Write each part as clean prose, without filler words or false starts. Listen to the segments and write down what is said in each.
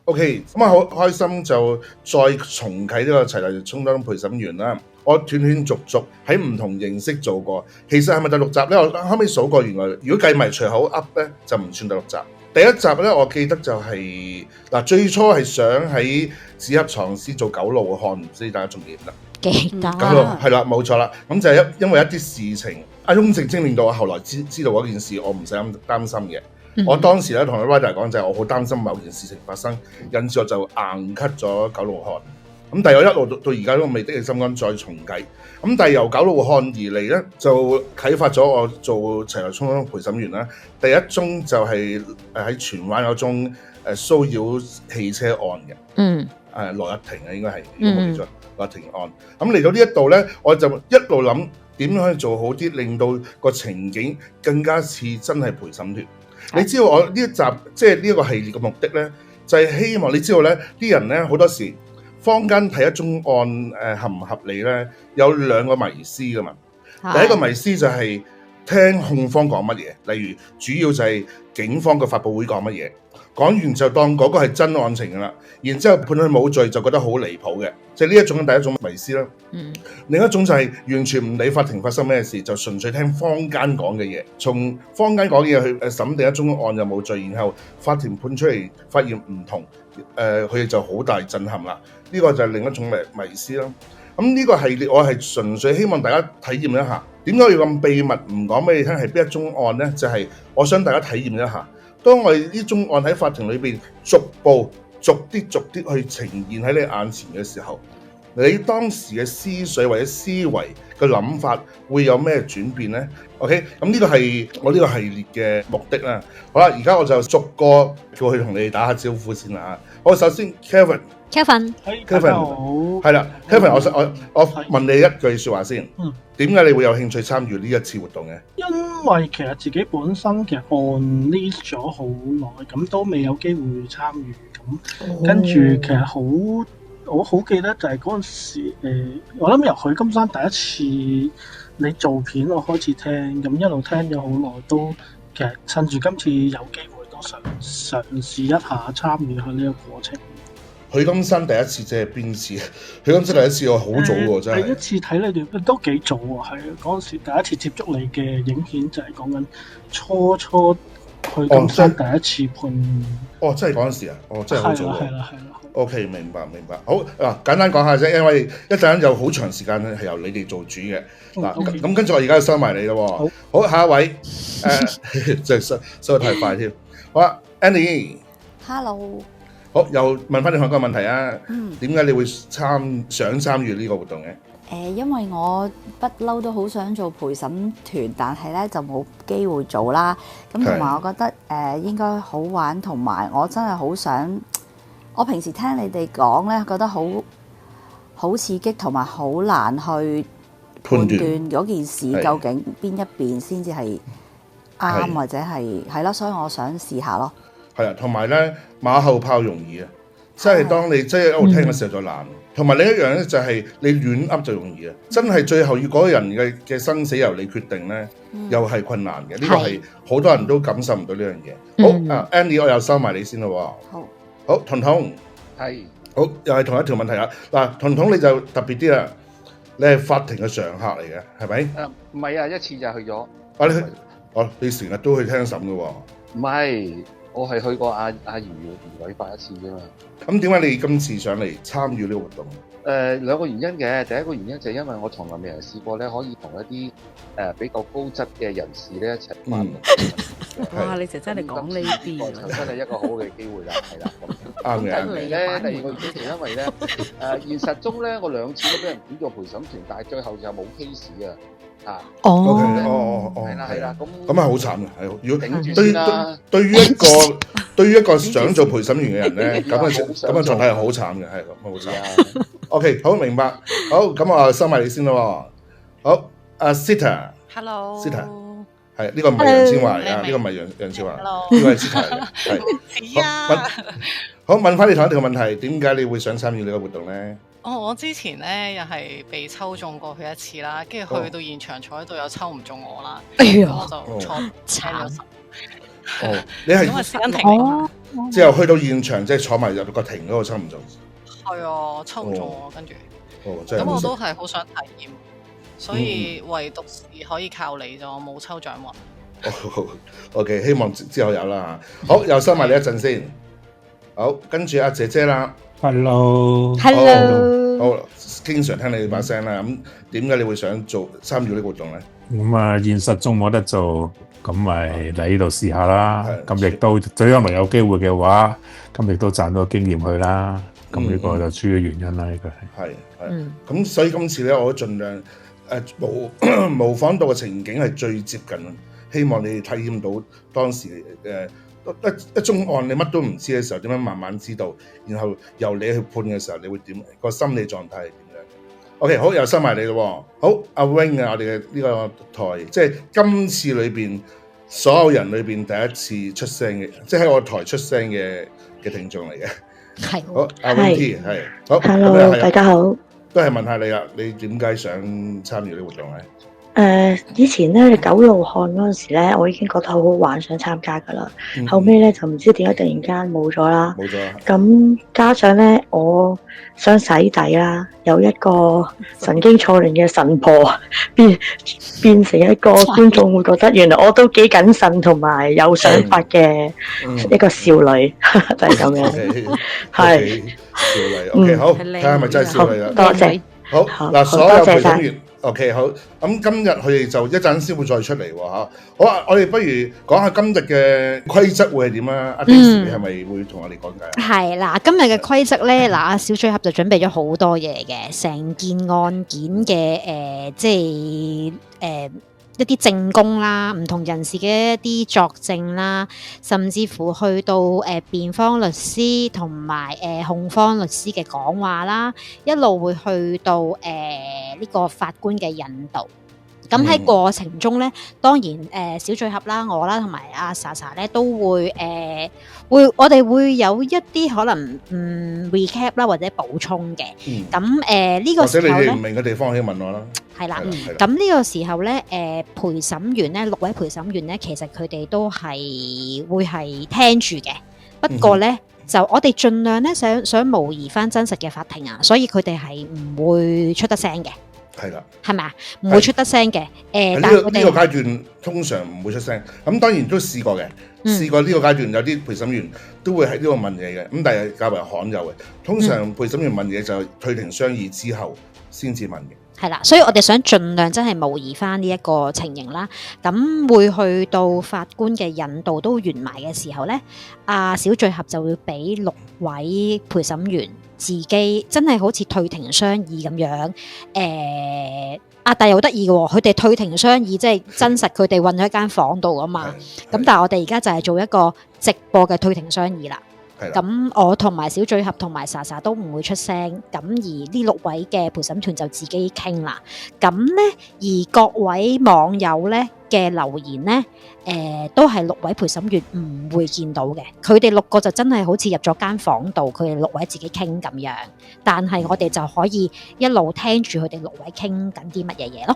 OK， 咁好開心就再重啟呢個齊嚟充當陪審員啦。我斷斷續續喺唔同形式做過，其實係咪第6集咧？我後尾數過，原來如果計埋隨口噏咧，就唔算第6集。第1集咧，我記得就係最初係想喺紙盒藏屍做九路漢，唔知大家仲記唔記得？記得係啦，冇錯啦。咁就係因為一啲事情，阿翁正正令到我後來知道嗰件事，我唔使咁擔心嘅。我當時咧同阿 Rider 講就係我好擔心某件事情發生，因此我就硬 cut 咗九路漢。咁但係我一路到而家都未的起心肝再重計。咁但係由九路漢而嚟咧，就啟發咗我做齊來充當陪審員啦。第一宗就係喺荃灣嗰宗騷擾汽車案嘅。羅逸婷啊，應該係如果冇記錯，羅逸婷案。咁嚟到呢一度咧，我就一路諗點樣可以做好啲，令到個情景更加似真係陪審團。你知道我呢一集即係呢一個系列嘅目的咧，就係希望你知道咧，啲人咧好多時坊間睇一宗案合唔合理咧，有2個迷思噶嘛。第一個迷思就係聽控方講乜嘢，例如主要就係警方嘅發佈會講乜嘢，講完就當嗰個係真案情噶啦，然之後判佢冇罪就覺得好離譜嘅，即係呢一種第一種迷思啦。另一種就係完全唔理法庭發生咩事，就純粹聽坊間講嘅嘢，從坊間講嘅嘢去審定一宗案有冇罪，然後法庭判出嚟發現唔同，佢哋就好大震撼啦。呢個就係另一種迷思啦。咁呢個系列我係純粹希望大家體驗一下，點解要咁秘密唔講俾你聽係邊一宗案呢？就係我想大家體驗一下，當我哋呢宗案喺法庭裏邊逐步逐啲去呈現喺你眼前嘅時候，你當時嘅思緒或者思維嘅諗法會有咩轉變呢？ OK， 咁呢個係我呢個系列嘅目的啦。好啦，而家我就逐個叫佢同你哋打下招呼先啦。好，首先 Kevin，大家好，係啦 Kevin， 我問你一句說話先，點解你會有興趣參與呢一次活動嘅？因為其實自己本身其實 on list 咗好耐，咁都未有機會參與，咁跟住其實我好記得就係嗰陣時，我諗由許金山第一次你做片我開始聽，咁一路聽咗好耐，都其實趁住今次有機會都嘗試一下參與下呢個過程。許金山第一次即係邊次？許金山第一次我好早喎，真係。第一次睇你哋都幾早喎，係嗰陣時第一次接觸你嘅影片就係講緊初許金山第一次判。哦，真係嗰陣時啊！哦，真係好早喎。係啦。OK， 明白。好嗱，簡單講下啫，因為一陣有好長時間係由你哋做主嘅嗱。咁跟住我而家要收埋你咯。好，下一位真係收得太快添。好啦 ，Annie。Hello。好，又問翻你一個問題啊。點解你會想參與呢個活動嘅？因為我不嬲都好想做陪審團，但係咧就冇機會做啦。咁同埋我覺得應該好玩，同埋我真係好想。我平時聽你哋講咧，覺得好刺激，同埋好難去判斷嗰件事究竟邊一邊先至係啱，或者係咯，所以我想試下咯。係啊，同埋咧馬後炮容易啊，即係當你即係一路聽嘅時候就難。同埋另一樣咧就係你亂噏就容易啊，真係最後要嗰個人嘅生死由你決定咧，又係困難嘅。呢個係好多人都感受唔到呢樣嘢。好，Annie， 我又收埋你先咯。好，彤彤，係，好，又係同一條問題啦。嗱，彤彤你就特別啲啦，你係法庭嘅常客嚟嘅，係咪？唔係啊，一次就去咗。你成日都去聽審嘅喎？唔係，我係去過阿余偉發一次啫嘛。咁點解你今次上嚟參與呢個活動？兩個原因嘅，第一個原因就係因為我從來未試過咧，可以同一啲比較高質嘅人士咧一齊玩。哇！你就真係講呢啲，真係一個好嘅機會啦，係啦。啱嘅。咁第二個原因就因為咧現實中咧，我2次都俾人捲咗陪審團，但係最後就冇 case 啊。係啦，咁係好慘嘅，係。如果頂住先啦。對於一個想做陪審員嘅人咧，咁嘅狀態係好慘嘅，係咁好慘。OK， 好明白。好，咁我收埋你先咯。好，阿 Sita。Hello。Sita， 係呢個唔係楊千嬅嚟㗎，呢個唔係楊千嬅，呢個係 Sita 嚟嘅。係。好，問翻你同一條問題，點解你會想參與呢個活動咧？我之前咧又係被抽中過去一次啦，跟住去到現場坐喺度又抽唔中我啦，我就坐聽咗哦，你係因為時間停嚟，之後去到現場，即係坐埋入個庭嗰度抽唔中？係啊，抽唔中喎，跟住。真係咁我都好係好想體驗，所以唯獨是可以靠你就我冇抽獎運。OK， 希望之後有啦。好，又收埋你一陣先。好，跟住阿姐姐啦。Hello，好，經常聽你把聲啦。咁點解你會想參與呢個活動咧？咁啊，現實中冇得做，咁咪嚟呢度試下啦。咁亦都將來有機會嘅話，咁亦都賺到經驗去啦。咁呢個就主要原因啦，呢個係。咁所以今次咧，我都盡量模仿到嘅情景係最接近，希望你哋體驗到當時一宗案你乜都唔知嘅時候，點樣慢慢知道，然後由你去判嘅時候，你會點個心理狀態係點樣 ？OK， 好，又收埋你咯。好，阿 Wing 啊，我哋嘅呢個台，即係今次裏邊所有人裏邊第一次出聲嘅，即係喺我台出聲嘅聽眾嚟嘅。係，好，阿 Wing T 係，好 ，Hello，大家好。都係問下你啦，你點解想參與呢個活動咧？以前咧九路漢嗰陣時咧，我已經覺得好好玩，想參加噶啦。後尾咧就唔知點解突然間冇咗啦。冇咗。咁加上咧，我想洗底啦，有一個神經錯亂嘅神婆變成一個觀眾會覺得原來我都幾謹慎同埋有想法嘅一個少女，就係咁樣。係少女，OK，好，睇下係咪真係少女啦。多謝。好嗱，所有陪審員 OK 好，咁今日佢哋就一陣先會再出嚟喎嚇。好啊，我哋不如講下今日嘅規則會係點啊？阿 Daisy 你係咪會同我哋講解？係啦，今日嘅規則咧，嗱，小醉俠就準備咗好多嘢嘅，成件案件嘅即係一啲證供啦，唔同人士嘅一啲作證啦，甚至乎去到辯方律師同埋控方律師嘅講話啦，一路會去到呢個法官嘅引導。咁喺過程中咧，當然小醉俠啦，我啦同埋阿 Sa 咧都會我哋會有一啲可能recap 啦或者補充嘅。咁呢個時候咧，或者你哋唔明嘅地方可以問我啦。係啦，咁呢個時候咧，陪審員咧，6位陪審員咧，其實佢哋都係會係聽住嘅。不過咧，就我哋盡量咧想模擬翻真實嘅法庭啊，所以佢哋係唔會出得聲嘅。係啦，係咪啊？唔會出得聲嘅。但係呢個階段通常唔會出聲。咁當然都試過嘅，試過呢個階段有啲陪審員都會喺呢度問嘢嘅。咁但係較為罕有嘅，通常陪審員問嘢就退庭商議之後先至問嘅。係啦，所以我哋想盡量真係模擬翻呢一個情形啦。咁會去到法官嘅引導都完埋嘅時候咧，阿小醉俠就會俾6位陪審員自己真係好似退庭商議咁樣。但係好得意嘅喎，佢哋退庭商議即係真實，佢哋韞咗一間房度啊嘛。咁但係我哋而家就係做一個直播嘅退庭商議啦。咁我同埋小醉俠同埋 Sa 都唔會出聲，咁而呢6位嘅陪審團就自己傾啦。咁咧，而各位網友咧嘅留言咧，都係6位陪審員唔會見到嘅。佢哋6個就真係好似入咗間房度，佢哋6位自己傾咁樣。但係我哋就可以一路聽住佢哋6位傾緊啲乜嘢嘢咯。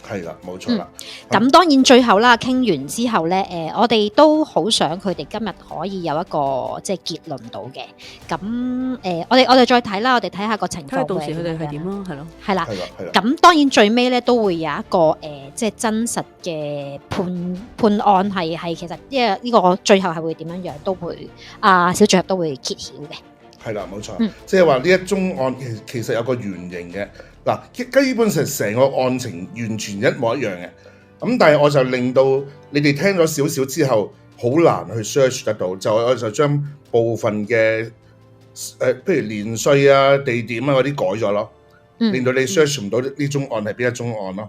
係啦，冇錯啦。咁當然最後啦，傾完之後咧，我哋都好想佢哋今日可以有一個即係結論到嘅。咁我哋再睇啦，我哋睇下個情況。到時佢哋係點咯，係咯。係啦，咁當然最尾咧都會有一個即係真實嘅判案係其實因為呢個最後係會點樣樣，都會小醉俠都會揭曉嘅。係啦，冇錯，即係話呢一宗案其實有個原型嘅。嗱，基本上成個案情完全一模一樣嘅，咁但係我就令到你哋聽咗少少之後，好難去 search 得到，我就將部分嘅譬如年歲啊、地點啊嗰啲改咗咯，令到你 search 唔到呢宗案係邊一宗案咯。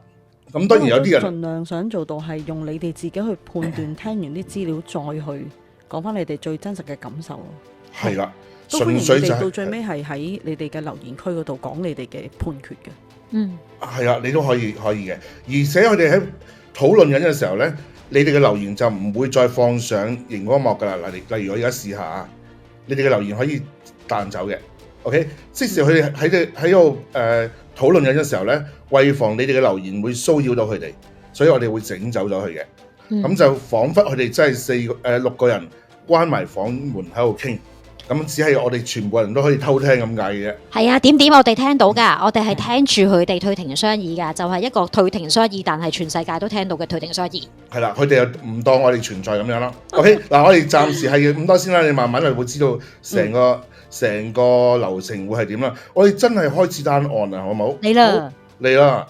咁當然有啲人盡量想做到係用你哋自己去判斷，聽完啲資料再去講翻你哋最真實嘅感受咯。係啦。純粹就到最尾係喺你哋嘅留言區嗰度講你哋嘅判決嘅。係啊，你都可以嘅。而且佢哋喺討論緊嘅時候咧，你哋嘅留言就唔會再放上熒光幕噶啦。例如我而家試下啊，你哋嘅留言可以彈走嘅。OK， 即使佢哋喺度討論緊嘅時候咧，為防你哋嘅留言會騷擾到佢哋，所以我哋會整走咗佢嘅。咁就彷彿佢哋真係6個人關埋房門喺度傾，咁只係我哋全部人都可以偷聽咁解嘅啫。係啊，點我哋聽到㗎，我哋係聽住佢哋退庭商議㗎，就係一個退庭商議，但係全世界都聽到嘅退庭商議。係啦，佢哋又唔當我哋存在咁樣咯。OK，嗱，我哋暫時係咁多先啦，你慢慢就會知道成個流程會係點啦。我哋真係開始單案啦，好唔好？嚟啦，嚟啦！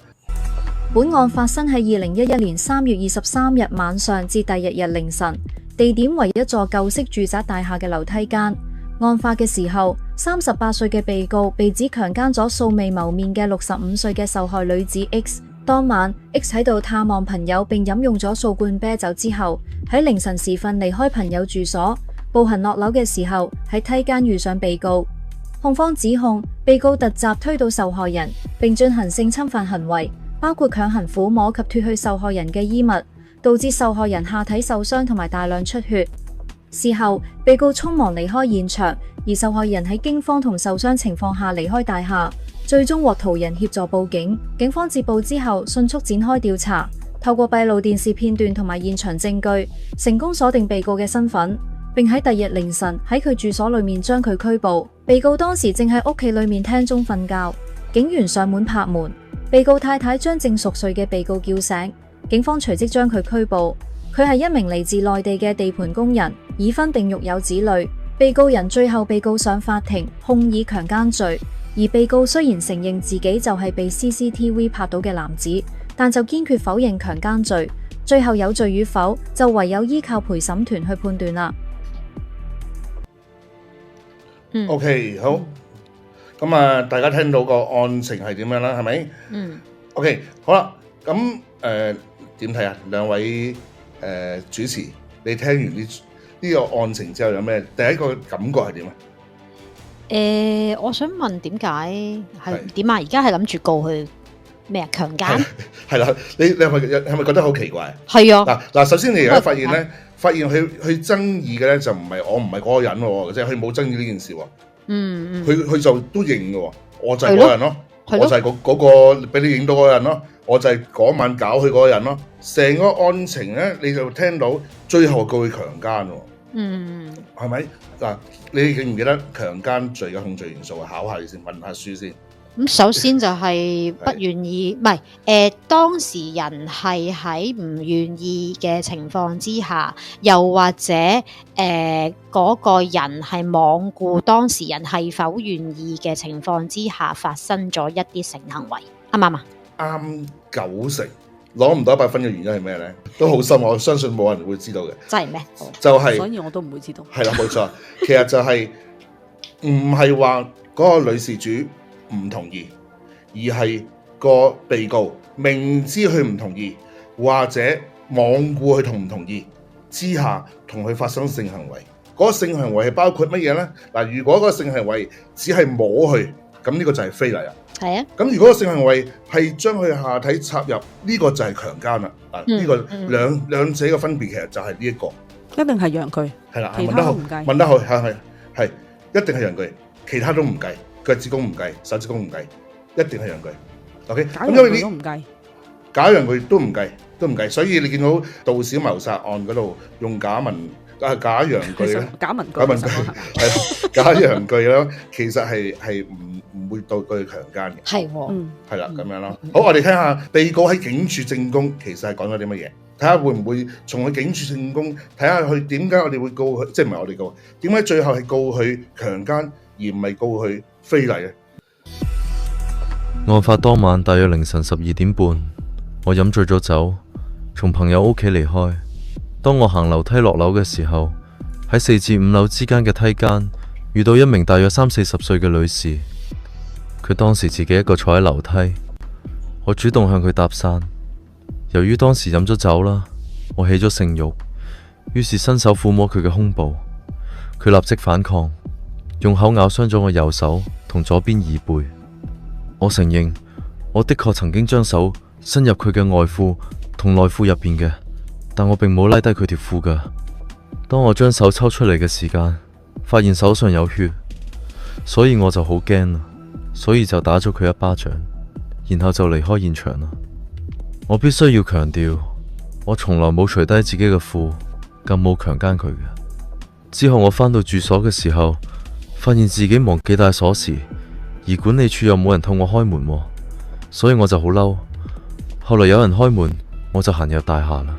本案發生喺2011年3月23日晚上至第二日凌晨，地點為一座舊式住宅大廈嘅樓梯間。案發嘅時候，38歲嘅被告被指強姦咗素未謀面嘅65歲嘅受害女子 X。當晚 X 喺度探望朋友並飲用咗數罐啤酒之後，喺凌晨時分離開朋友住所，步行落樓嘅時候喺梯間遇上被告。控方指控被告突襲推倒受害人，並進行性侵犯行為，包括強行撫摸及脫去受害人嘅衣物，導致受害人下體受傷同埋大量出血。事後，被告匆忙離開現場，而受害人喺驚慌同受傷情況下離開大廈，最終獲途人協助報警。警方接報之後，迅速展開調查，透過閉路電視片段同埋現場證據，成功鎖定被告嘅身份，並喺第二日凌晨喺佢住所裏面將佢拘捕。被告當時正喺屋企裏面廳中瞓覺，警員上門拍門，被告太太將正熟睡嘅被告叫醒，警方隨即將佢拘捕。佢係一名嚟自內地嘅地盤工人，已婚並育有子女。被告人最後被告上法庭，控以強姦罪。而被告雖然承認自己就係被 CCTV 拍到嘅男子，但就堅決否認強姦罪。最後有罪與否，就唯有依靠陪審團去判斷啦。OK， 好。咁啊，大家聽到個案情係點樣啦？係咪？OK， 好啦。咁點睇啊？兩位主持，你聽完呢個案情之後有咩第一個感覺係點啊？我想問點解係點啊？而家係諗住告佢咩啊？強姦係啦，你係咪覺得好奇怪？係啊。嗱，首先你而家發現咧，佢爭議嘅咧就唔係嗰個人喎，即係佢冇爭議呢件事喎。佢就都認嘅喎，我就係嗰個人咯，我就係嗰個俾你影到嗰個人咯，我就係嗰晚搞佢嗰個人咯。成個案情咧，你就聽到最後告佢強姦喎。係咪？嗱，你記唔記得強姦罪嘅控罪元素？考下你先，問下書先。咁首先就係不願意，唔係當事人係喺唔願意嘅情況之下，又或者嗰個人係罔顧當事人係否願意嘅情況之下，發生咗一啲性行為，啱唔啱啊？啱90%，攞唔到100分嘅原因係咩咧？都好深，我相信冇人會知道嘅。真係咩？就係，所以我都唔會知道。係啦，冇錯。其實就係唔係話嗰個女事主唔同意，而係個被告明知佢唔同意，或者罔顧佢同唔同意之下，同佢發生性行為。嗰個性行為係包括乜嘢呢？嗱，如果嗰個性行為只係摸佢，咁呢個就係非禮啦。係啊。咁如果個性行為係將佢下體插入，呢個就係強姦啦。呢個兩者嘅分別其實就係呢一個。一定係讓佢。係啦，問得好，問得好，係一定係讓佢，其他都唔計，腳趾公唔計，手指公唔計，一定係讓佢。OK， 咁因為你都唔計，假讓佢都唔計，所以你見到杜小謀殺案嗰度用假陽具咧，假陽具咧，其實係唔會到佢強姦嘅。係喎，係啦，咁樣咯。好，我哋聽下被告喺警署證供，其實係講咗啲乜嘢？睇下會唔會從佢警署證供，睇下佢點解我哋會告佢，即係唔係我哋告，點解最後係告佢強姦而唔係告佢非禮咧？案發當晚大約凌晨12點半，我飲醉咗酒，從朋友屋企離開。當我行樓梯落樓嘅時候，喺4至5樓之間嘅梯間遇到一名大約30-40歲嘅女士。佢當時自己一個坐喺樓梯，我主動向佢搭訕。由於當時飲咗酒啦，我起咗性慾，於是伸手撫摸佢嘅胸部。佢立即反抗，用口咬傷咗我右手同左邊耳背。我承認，我的確曾經將手伸入佢嘅外褲同內褲入邊嘅，但我並冇拉低佢條褲㗎。當我將手抽出嚟嘅時間，發現手上有血，所以我就好驚啦，所以就打咗佢一巴掌，然後就離開現場啦。我必須要強調，我從來冇除低自己嘅褲，更冇強姦佢嘅。之後我返到住所嘅時候，發現自己忘記帶鎖匙，而管理處又冇人替我開門喎，所以我就好嬲。後來有人開門，我就行入大廈啦。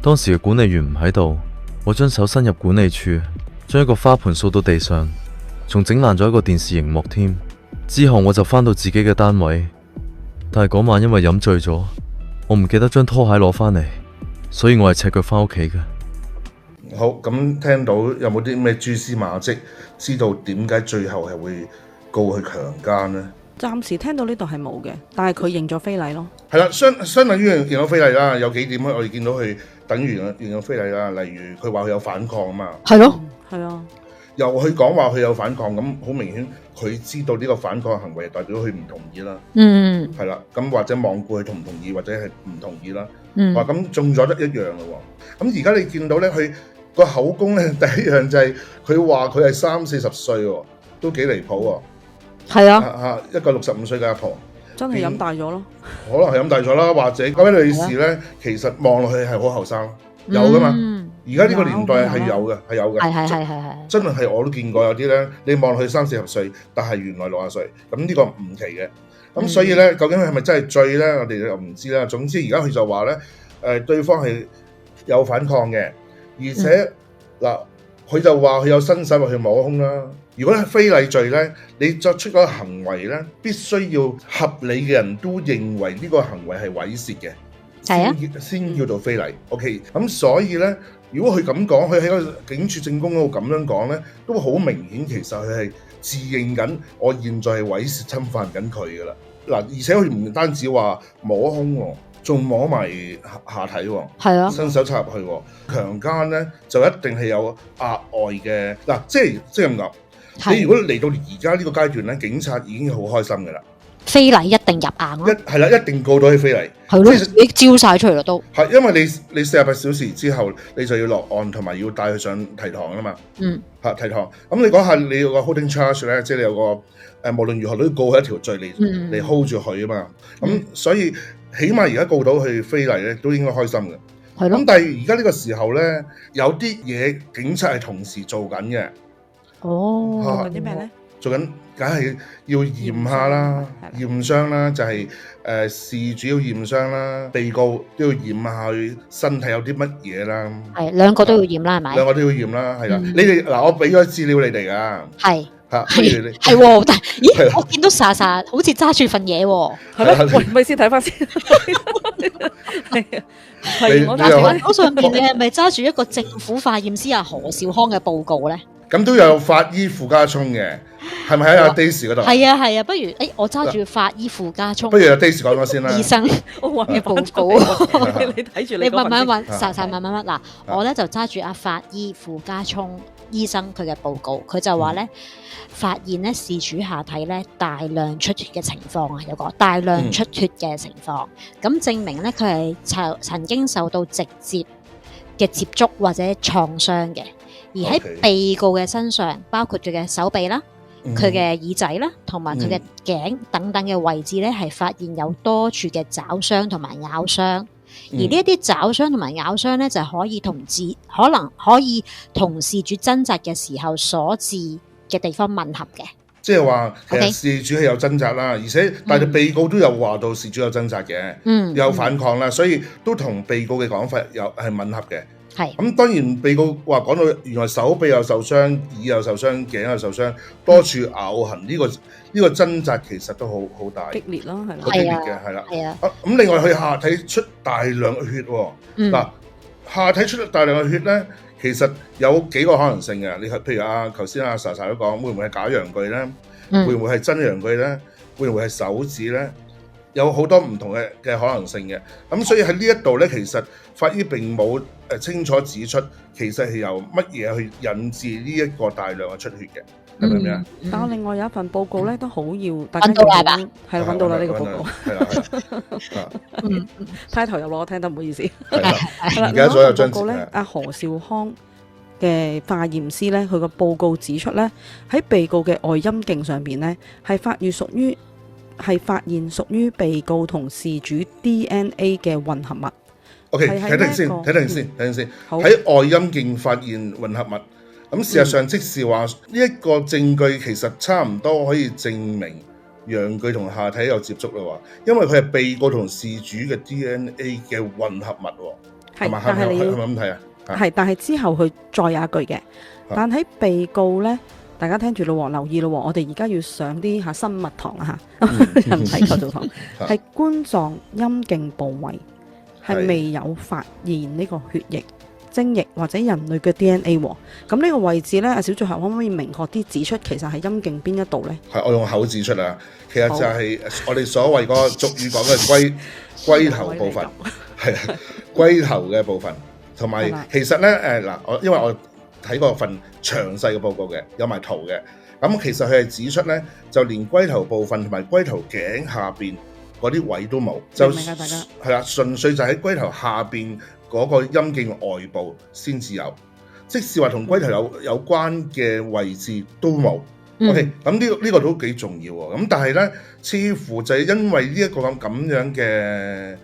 當時嘅管理員唔喺度，我將手伸入管理處，將一個花盆掃到地上，仲整爛咗一個電視熒幕添。之後我就返到自己嘅單位，但係嗰晚因為飲醉咗，我唔記得將拖鞋攞返嚟，所以我係赤腳返屋企嘅。好，咁聽到有冇啲咩蛛絲馬跡，知道點解最後係會告佢強姦呢？暫時聽到呢度係冇嘅，但係佢認咗非禮咯。係啦，相等於認咗非禮啦。有幾點我哋見到佢等於認咗非禮啦。例如佢話佢有反抗啊嘛。係咯，係啊。又佢講話佢有反抗，咁好明顯佢知道呢個反抗行為代表佢唔同意啦。嗯，係啦，咁或者罔顧佢同唔同意，或者係唔同意啦。嗯，話咁中咗得一樣咯喎。咁而家你見到咧，佢個口供咧，第一樣就係佢話佢係30-40歲喎，都幾離譜喎。係啊，一個65歲嘅阿婆，真係飲大咗咯。可能係飲大咗啦，或者嗰位女士咧，其實望落去係好後生，有噶嘛。而家呢個年代係有嘅，係有嘅。係。真係我都見過有啲咧，你望落去30-40歲，但係原來60歲，咁呢個唔奇嘅。咁所以咧，究竟佢係咪真係醉咧？我哋又唔知啦。總之而家佢就話咧，對方係有反抗嘅，而且嗱，佢就話佢有伸手落去摸胸啦。如果係非禮罪咧，你作出嗰個行為咧，必須要合理嘅人都認為呢個行為係猥褻嘅，先叫做非禮。OK， 咁所以咧，如果佢咁講，佢喺個警署證供嗰度咁樣講咧，都好明顯，其實佢係自認緊，我現在係猥褻侵犯緊佢噶啦。嗱，而且佢唔單止話摸胸喎，仲摸埋下體喎，係啊，伸手插入去喎。強姦咧就一定係有額外嘅嗱，即係咁講。你如果嚟到而家呢個階段咧，警察已經好開心嘅啦。非禮一定入硬咯。係啦，一定告到佢非禮。係咯，你招晒出嚟啦都。係因為你48小時之後，你就要落案同埋要帶佢上提堂啊嘛。嗯。提堂。咁你講下你有個 holding charge 咧，即係你有個無論如何都要告佢一條罪嚟 hold 住佢啊嘛。咁所以起碼而家告到佢非禮咧，都應該開心嘅。係咯。咁但係而家呢個時候咧，有啲嘢警察係同時做緊嘅。哦，做緊啲咩咧？做緊，梗係要驗下啦，驗傷啦，就係事主要驗傷啦，被告都要驗下佢身體有啲乜嘢啦。係兩個都要驗啦，係咪？兩個都要驗啦，係啦。你哋嗱，我俾咗資料你哋噶。係。嚇，係喎，但咦，我見到莎莎好似揸住份嘢喎。係咯，喂，咪先睇翻先。係啊，係我手上邊你係咪揸住一個政府化驗師何兆康嘅報告咧？咁都有法醫傅家聰嘅，係咪喺阿 Daisy 嗰度？係啊，不如我揸住法醫傅家聰。不如阿 Daisy 講咗先啦。醫生嘅報告，你睇住你慢慢揾，實慢慢揾。嗱，我咧就揸住阿法醫傅家聰醫生佢嘅報告，佢就話咧發現咧事主下體咧大量出血嘅情況啊，有個大量出血嘅情況，咁證明咧佢係曾經受到直接嘅接觸或者創傷嘅。而喺被告嘅身上，包括佢嘅手臂啦、佢嘅耳仔啦，同埋佢嘅頸等等嘅位置咧，係發現有多處嘅抓傷同埋咬傷。而呢一啲抓傷同埋咬傷咧，就可能可以同事主掙扎嘅時候所致嘅地方吻合嘅。即係話，其實事主係有掙扎啦，而且但係被告都有話到事主有掙扎嘅，有反抗啦，所以都同被告嘅講法係吻合嘅。係咁，當然被告話講到原來手臂又受傷、耳又受傷、頸又受傷，多處咬痕，呢個掙扎其實都好大，激烈咯，係啦，好激烈嘅，係啦。係啊。咁另外佢下體出大量嘅血喎，嗱，下體出大量嘅血咧，其實有幾個可能性嘅。你譬如頭先莎莎都講，會唔會係假陽具咧？會唔會係真陽具咧？會唔會係手指咧？有好多唔同嘅可能性嘅，咁所以喺呢一度咧，其實法醫並冇清楚指出，其實係由乜嘢去引致呢一個大量嘅出血嘅，係咪咩啊？但我另外有一份報告咧，都好要大家揾到係吧？係揾到啦呢個報告，係啦，太投入咯，我聽得唔好意思。係啦，而家所有張報告咧，阿何兆康嘅化驗師咧，佢個報告指出咧，喺被告嘅外陰莖上邊咧，係發現屬於被告同事主 DNA 嘅混合物， OK， 係睇定先，呢一個睇定先，睇定先。好喺外陰莖發現混合物，咁事實上即是話呢一個證據其實差唔多可以證明陽具同下體有接觸啦喎，因為佢係被告同事主嘅 DNA 嘅混合物喎，係咪？但係你要係咪咁睇啊？係，但係之後佢再有一句嘅，但喺被告咧，大家聽住咯喎，留意咯喎，我哋而家要上啲嚇生物堂啊嚇，人體構造堂，係冠狀陰莖部位係未有發現呢個血液、精液或者人類嘅 DNA 喎。咁呢個位置咧，阿小最後可唔可以明確啲指出其實係陰莖邊一度咧？係我用口指出啊，其實就係我哋所謂嗰個俗語講嘅龜頭部分，係啊，龜頭嘅部分。同埋其實咧因為我睇過份詳細嘅報告嘅，有埋圖嘅。咁其實佢係指出咧，就連龜頭部分同埋龜頭頸下邊嗰啲位都冇，就係啦，純粹就喺龜頭下邊嗰個陰莖外部先至有，即使話同龜頭有關嘅位置都冇。OK， 咁呢個都幾重要喎。咁但係咧，似乎就係因為呢一個咁樣嘅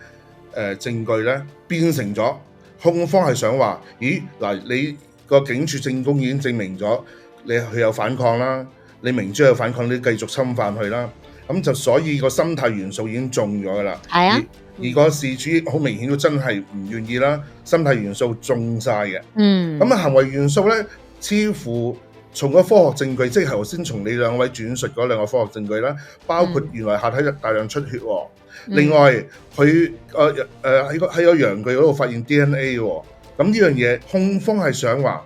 證據咧，變成咗。控方係想話，咦嗱，你個警署證供已經證明咗佢有反抗啦，你明知有反抗，你繼續侵犯佢啦，咁就所以個心態元素已經中咗噶啦。係啊，而個事主好明顯都真係唔願意啦，心態元素中晒嘅。咁行為元素咧，似乎從個科學證據，即係頭先從你兩位轉述嗰兩個科學證據啦，包括原來下體大量出血喎。另外，佢喺個陽具嗰度發現 DNA 喎，咁呢樣嘢控方係想話，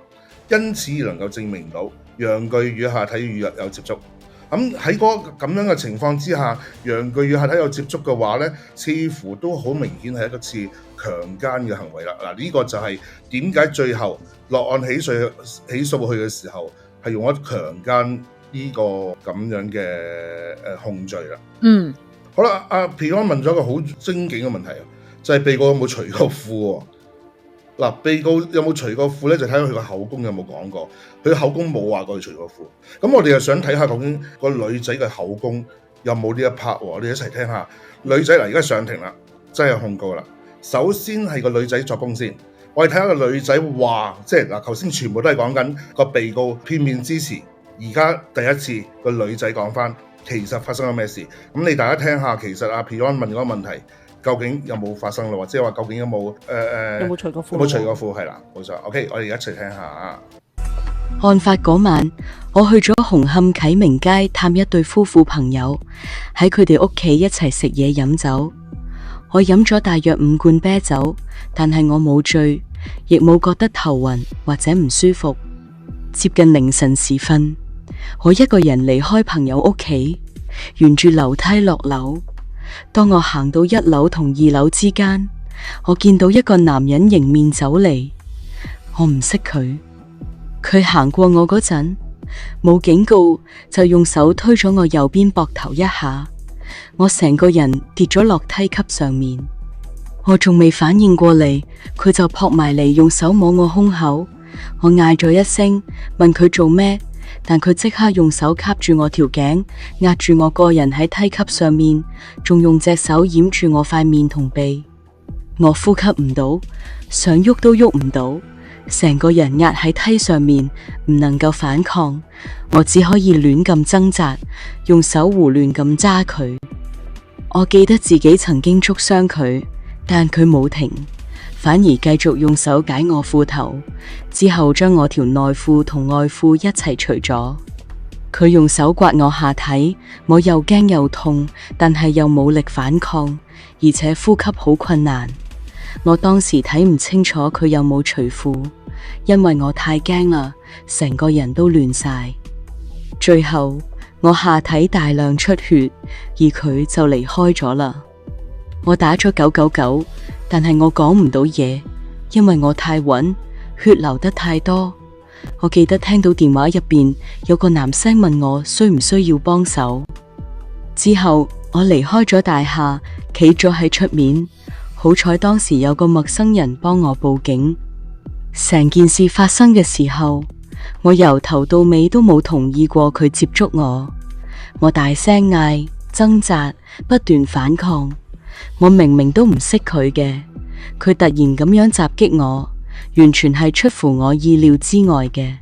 因此而能夠證明到陽具與下體有接觸。咁喺咁樣嘅情況之下，陽具與下體有接觸嘅話咧，似乎都好明顯係一次強姦嘅行為啦。嗱，呢個就係點解最後落案起訴佢嘅時候係用咗強姦呢個咁樣嘅控罪啦。好啦，阿 Beyond 問咗一個好精警嘅問題啊，就係被告有冇除過褲喎？嗱，被告有冇除過褲咧？就睇下佢個口供有冇講過，佢口供冇話過佢除過褲。咁我哋又想睇下究竟個女仔嘅口供有冇呢一 part 喎？我哋一齊聽下女仔嗱，而家上庭啦，真係控告啦。首先係個女仔作供先，我哋睇下個女仔話，即係嗱，頭先全部都係講緊個被告片面之詞，而家第一次個女仔講翻。其實發生咗咩事？咁你大家聽下，其實阿 Beyond 問嗰個問題，究竟有冇發生咯？或者話究竟有冇有冇除過褲？有冇除過褲？係啦，冇錯。OK，我哋一齊聽下啊。案發嗰晚，我去咗紅磡啟明街探一對夫婦朋友，喺佢哋屋企一齊食嘢飲酒。我飲咗大約5罐啤酒，但係我冇醉，亦冇覺得頭暈或者唔舒服。接近凌晨時分，我一個人離開朋友屋企，沿住樓梯落樓。當我行到1樓同2樓之間，我見到一個男人迎面走嚟。我唔識佢，佢行過我嗰陣，冇警告就用手推咗我右邊膊頭一下，我成個人跌咗落梯級上面。我仲未反應過嚟，佢就撲埋嚟用手摸我胸口。我嗌咗一聲，問佢做咩？但佢即刻用手卡住我條頸，壓住我個人喺梯級上面，仲用隻手掩住我塊面同鼻。我呼吸唔到，想喐都喐唔到，成個人壓喺梯上面，唔能夠反抗。我只可以亂咁掙扎，用手胡亂咁揸佢。我記得自己曾經捉傷佢，但佢冇停，反而繼續用手解我褲頭，之後將我條內褲同外褲一齊除咗。佢用手刮我下體，我又驚又痛，但係又冇力反抗，而且呼吸好困難。我當時睇唔清楚佢有冇除褲，因為我太驚啦，成個人都亂晒。最後我下體大量出血，而佢就離開咗啦。我打咗999，但係我講唔到嘢，因為我太暈，血流得太多。我記得聽到電話入邊有個男聲問我需唔需要幫手。之後我離開咗大廈，企咗喺出面。好彩當時有個陌生人幫我報警。成件事發生嘅時候，我由頭到尾都冇同意過佢接觸我。我大聲嗌、掙扎、不斷反抗。我明明都唔識佢嘅，佢突然咁樣襲擊我，完全係出乎我意料之外嘅。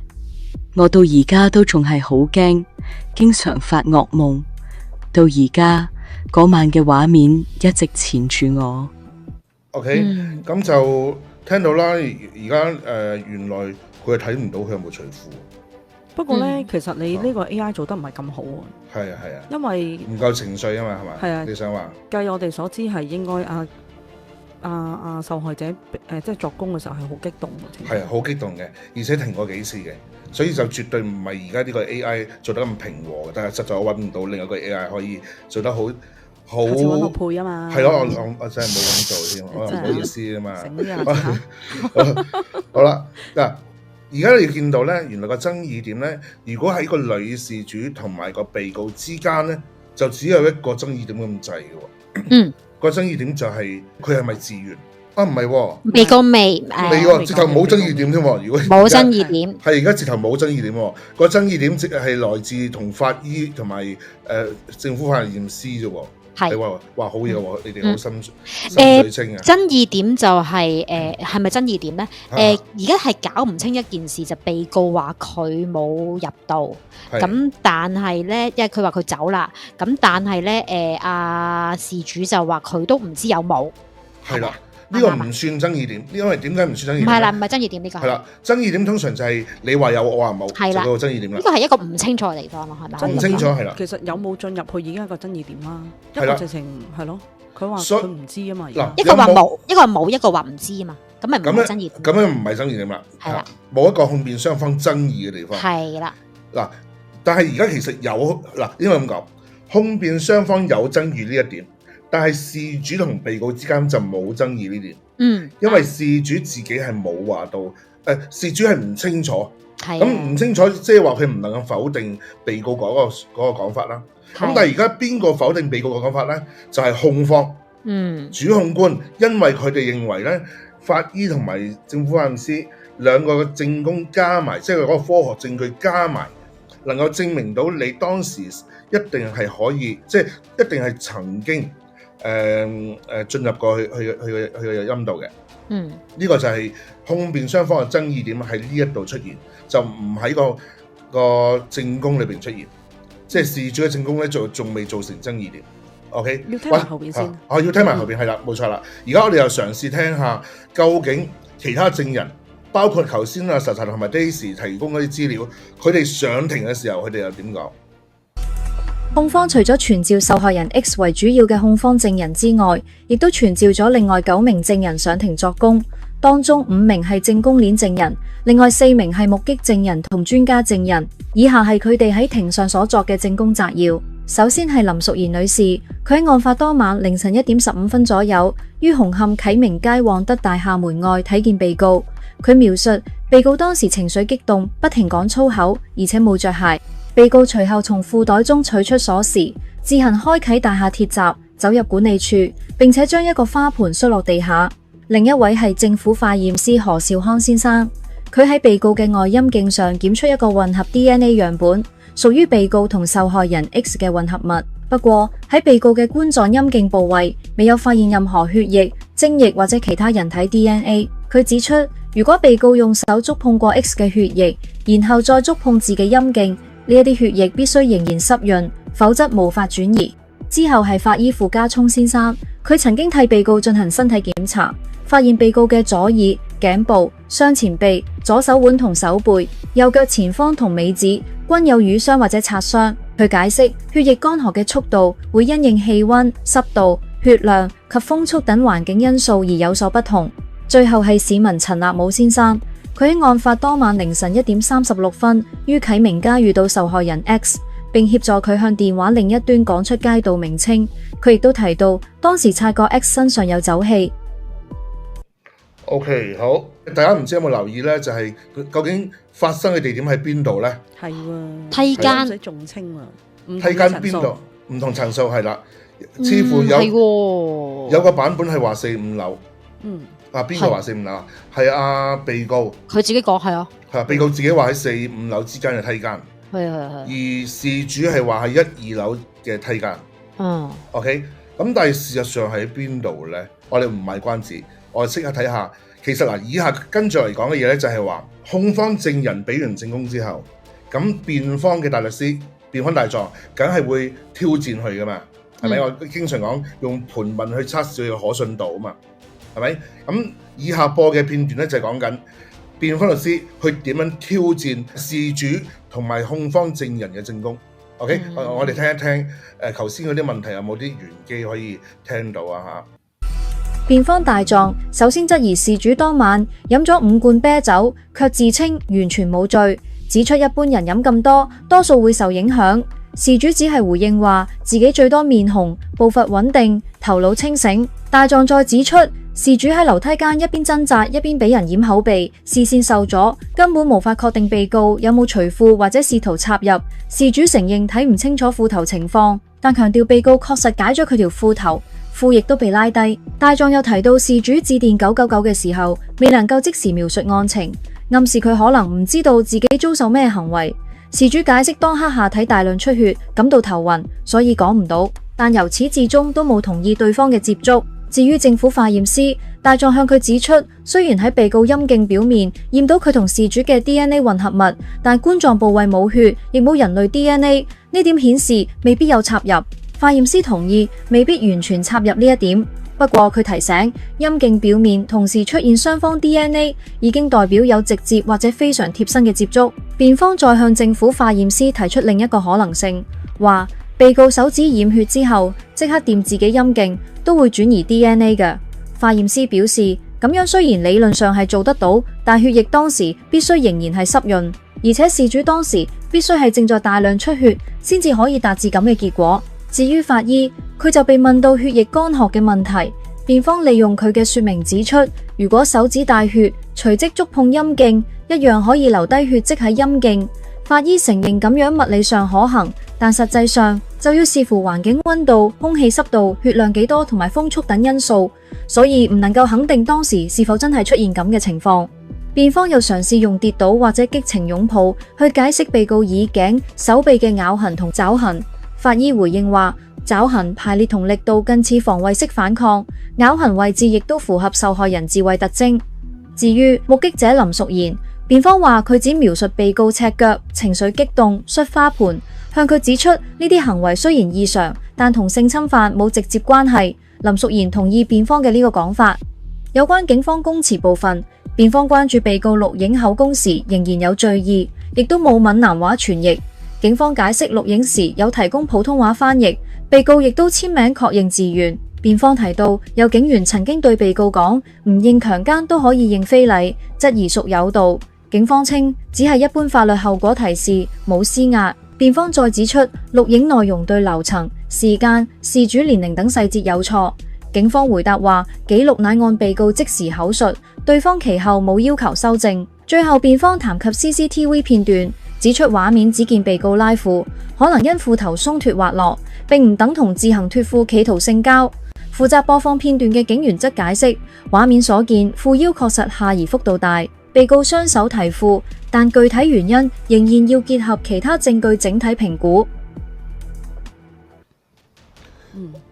我到而家都仲係好驚，經常發噩夢。到而家嗰晚嘅畫面一直纏住我。OK，咁就聽到啦。而家原來佢係睇唔到佢有冇除褲。不過咧，其實你呢個 AI 做得唔係咁好喎。係啊係啊，因為唔夠情緒啊嘛，係嘛？係啊，你想話？據我哋所知係應該受害者即係作供嘅時候係好激動嘅。係啊，好激動嘅，而且停過幾次嘅，所以就絕對唔係而家呢個 AI 做得咁平和嘅。但係實在我揾唔到另一個 AI 可以做得好。下次揾我配啊嘛。係咯，我真係冇咁做添，我唔好意思啊嘛。好啦，嗱。而家你見到咧，原來個爭議點咧，如果喺個女事主同埋個被告之間咧，就只有一個爭議點咁滯嘅喎。個爭議點就係佢係咪自願？啊，唔係喎，被告未喎，直頭冇爭議點添喎。如果冇爭議點，係而家直頭冇爭議點喎。個爭議點即係來自同法醫同埋政府法驗師啫喎。你話好嘢喎，你哋好心水清啊！爭議點就係係咪爭議點咧？而家係搞唔清一件事，就被告話佢冇入到，咁但係咧，因為佢話佢走啦，咁但係咧阿事主就話佢都唔知有冇。係啦。呢個唔算爭議點，因為點解唔算爭議點？唔係啦，唔係爭議點呢個。係啦，爭議點通常就係你話有，我話冇，就個爭議點啦。呢個係一個唔清楚嘅地方咯，係咪？唔清楚係啦。其實有冇進入去已經係一個爭議點啦。一個直情係咯，佢話佢唔知啊嘛。嗱，一個話冇，一個話冇，一個話唔知啊嘛。咁咪唔係爭議點。咁樣唔係爭議點啦。係啦，冇一個控辯雙方爭議嘅地方。係啦。嗱，但係而家其實有嗱，應該咁講，控辯雙方有爭議呢一點，但係事主同被告之間就冇爭議呢點。因為事主自己係冇話到，事主係唔清楚，咁唔清楚即係話佢唔能夠否定被告嗰個講法啦。咁但係而家邊個否定被告嘅講法咧？就係控方，主控官，因為佢哋認為咧，法醫同埋政府法驗師兩個嘅證供加埋，即係嗰個科學證據加埋，能夠證明到你當時一定係可以，即係一定係曾經。進入過去嘅陰道嘅，呢個就係控辯雙方嘅爭議點喺呢一度出現，就唔喺個證供裏邊出現，即係事主嘅證供咧，仲未造成爭議點。OK， 要聽埋後邊先。要聽埋後邊係啦，冇錯啦。而家我哋又嘗試聽下，究竟其他證人，包括頭先實同埋 Daisy 提供嗰啲資料，佢哋上庭嘅時候，佢哋又點講？控方除咗傳召受害人 X 為主要嘅控方證人之外，亦都傳召咗另外9名證人上庭作供，當中5名係證供鏈證人，另外4名係目擊證人同專家證人。以下係佢哋喺庭上所作嘅證供摘要。首先係林淑賢女士，佢喺案發當晚凌晨1點15分左右，於紅磡啟明街旺德大廈門外睇見被告。佢描述被告當時情緒激動，不停講粗口，而且冇着鞋。被告隨後從褲袋中取出鎖匙，自行開啟大廈鐵閘，走入管理處，並且將一個花盆摔落地下。另一位係政府化驗師何兆康先生，佢喺被告嘅外陰莖上檢出一個混合 DNA 樣本，屬於被告同受害人 X 嘅混合物。不過喺被告嘅冠狀陰莖部位未有發現任何血液、精液或者其他人體 DNA。佢指出，如果被告用手觸碰過 X 嘅血液，然後再觸碰自己陰莖，呢一啲血液必須仍然濕潤，否則無法轉移。之後係法醫傅家聰先生，佢曾經替被告進行身體檢查，發現被告嘅左耳、頸部、雙前臂、左手腕同手背、右腳前方同尾指均有瘀傷或者擦傷。佢解釋，血液乾涸嘅速度會因應氣溫、濕度、血量及風速等環境因素而有所不同。最後係市民陳立武先生。佢喺案發當晚凌晨1點36分於啟明街遇到受害人 X， 並協助佢向電話另一端講出街道名稱。佢亦都提到當時察覺 X 身上有酒氣。OK， 好，大家唔知有冇留意呢？就係究竟發生嘅地點喺邊度呢？係喎，梯間，唔使重稱啊，梯間邊度？唔同層數係啦，似乎有個版本係話4、5樓。邊個話4、5樓啊？係被告，佢自己講係啊。係被告自己話喺4、5樓之間嘅梯間。係。而事主係話喺1、2樓嘅梯間。OK， 咁但係事實上喺邊度咧？我哋唔賣關子，我即刻睇下。其實嗱，以下跟住嚟講嘅嘢咧，就係話控方證人俾完證供之後，咁辯方嘅大律師、辯方大狀，梗係會挑戰佢噶嘛，係咪？我經常講用盤問去測試佢嘅可信度啊嘛，係咪？咁以下播嘅片段咧就係講緊辯方律師去點樣挑戰事主同埋控方證人嘅證供。OK，我哋聽一聽頭先嗰啲問題有冇啲玄機可以聽到啊嚇？辯方大狀首先質疑事主當晚飲咗5罐啤酒，卻自稱完全冇醉，指出一般人飲咁多，多數會受影響。事主只係回應話自己最多面紅、步伐穩定、頭腦清醒。大狀再指出，事主喺樓梯間一邊掙扎一邊俾人掩口鼻，視線受阻，根本無法確定被告有冇除褲或者試圖插入。事主承認睇唔清楚褲頭情況，但強調被告確實解咗佢條褲頭。褲亦都被拉低。大狀又提到事主致電999嘅時候，未能夠即時描述案情，暗示佢可能唔知道自己遭受咩行為。事主解釋當刻下體大量出血，感到頭暈，所以講唔到，但由始至終都冇同意對方嘅接觸。至於政府化驗師，大狀向佢指出，雖然喺被告陰莖表面驗到佢同事主嘅 DNA 混合物，但冠狀部位冇血，亦冇人類 DNA， 呢點顯示未必有插入。化驗師同意未必完全插入呢一點，不過佢提醒陰莖表面同時出現雙方 DNA 已經代表有直接或者非常貼身嘅接觸。辯方再向政府化驗師提出另一個可能性，話被告手指染血之後即刻掂自己陰莖都會轉移 DNA 嘅。化驗師表示咁樣雖然理論上係做得到，但血液當時必須仍然係濕潤，而且事主當時必須係正在大量出血先至可以達至咁嘅結果。至於法醫，佢就被問到血液乾涸嘅問題，辯方利用佢嘅說明指出，如果手指帶血，隨即觸碰陰莖，一樣可以留低血跡喺陰莖。法醫承認咁樣物理上可行，但實際上就要視乎環境溫度、空氣濕度、血量幾多同埋風速等因素，所以唔能夠肯定當時是否真係出現咁嘅情況。辯方又嘗試用跌倒或者激情擁抱去解釋被告耳頸、手臂嘅咬痕同爪痕。法醫回應話，爪痕排列同力度近似防衛式反抗，咬痕位置亦都符合受害人自衛特徵。至於目擊者林淑賢，辯方話佢只描述被告赤腳、情緒激動、摔花盆，向佢指出呢啲行為雖然異常，但同性侵犯冇直接關係。林淑賢同意辯方嘅呢個講法。有關警方供詞部分，辯方關注被告錄影口供時仍然有醉意，亦都冇閩南話傳譯。警方解釋錄影時有提供普通話翻譯，被告亦都簽名確認自願。辯方提到有警員曾經對被告講唔認強姦都可以認非禮，質疑屬誘導。警方稱只係一般法律後果提示，冇施壓。辯方再指出錄影內容對樓層、時間、事主年齡等細節有錯。警方回答話記錄乃按被告即時口述，對方其後冇要求修正。最後辯方談及 CCTV 片段，指出畫面只見被告拉褲，可能因褲頭鬆脫滑落，並唔等同自行脫褲企圖性交。負責播放片段嘅警員則解釋，畫面所見褲腰確實下移幅度大，被告雙手提褲，但具體原因仍然要結合其他證據整體評估。